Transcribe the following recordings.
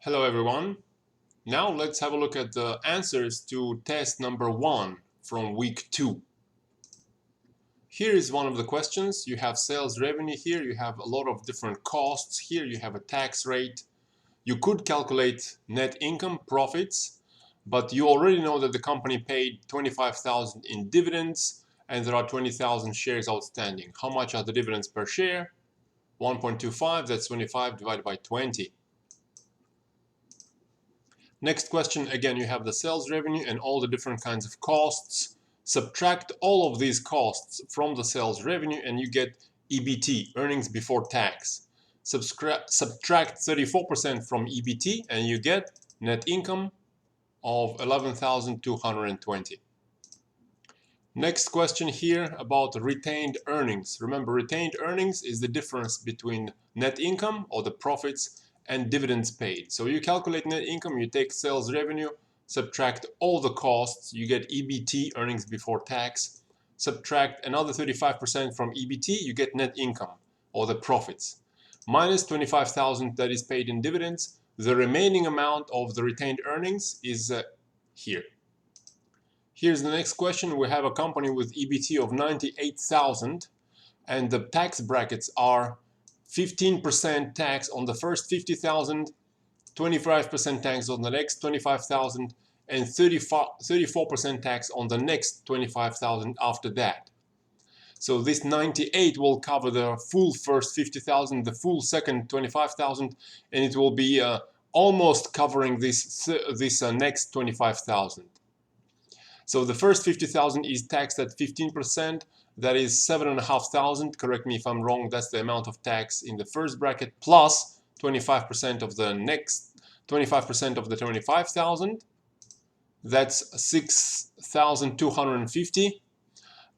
Hello everyone. Now let's have a look at the answers to test number 1 from week 2. Here is one of the questions. You have sales revenue here, you have a lot of different costs here, you have a tax rate. You could calculate net income, profits, but you already know that the company paid 25,000 in dividends and there are 20,000 shares outstanding. How much are the dividends per share? 1.25, that's 25 divided by 20. Next question, again, you have the sales revenue and all the different kinds of costs. Subtract all of these costs from the sales revenue and you get EBT, earnings before tax. Subtract 34% from EBT and you get net income of 11,220. Next question here about retained earnings. Remember, retained earnings is the difference between net income or the profits and dividends paid. So you calculate net income, you take sales revenue, subtract all the costs, you get EBT, earnings before tax. Subtract another 35% from EBT, you get net income or the profits. Minus 25,000 that is paid in dividends, the remaining amount of the retained earnings is here. Here's the next question. We have a company with EBT of 98,000 and the tax brackets are 15% tax on the first 50,000, 25% tax on the next 25,000, and 34% tax on the next 25,000 after that. So this 98 will cover the full first 50,000, the full second 25,000, and it will be almost covering this next 25,000. So the first 50,000 is taxed at 15%. That is 7,500. Correct me if I'm wrong. That's the amount of tax in the first bracket plus 25% of the next 25% of the 25,000. That's 6,250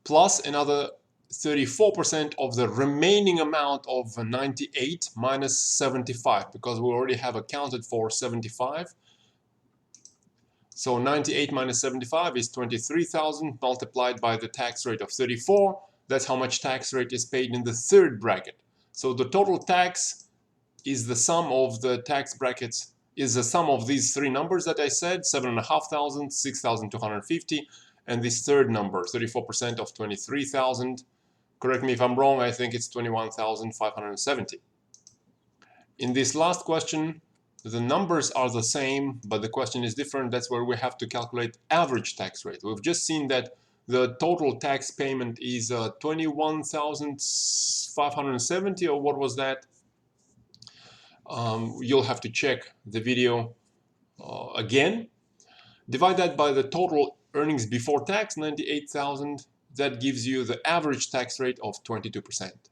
plus another 34% of the remaining amount of 98 minus 75 because we already have accounted for 75. So 98 minus 75 is 23,000 multiplied by the tax rate of 34. That's how much tax rate is paid in the third bracket. So the total tax is the sum of the tax brackets, is the sum of these three numbers that I said, 7,500, 6,250, and this third number, 34% of 23,000. Correct me if I'm wrong, I think it's 21,570. In this last question, the numbers are the same, but the question is different. That's where we have to calculate average tax rate. We've just seen that the total tax payment is 21,570, or what was that? You'll have to check the video again. Divide that by the total earnings before tax, 98,000. That gives you the average tax rate of 22%.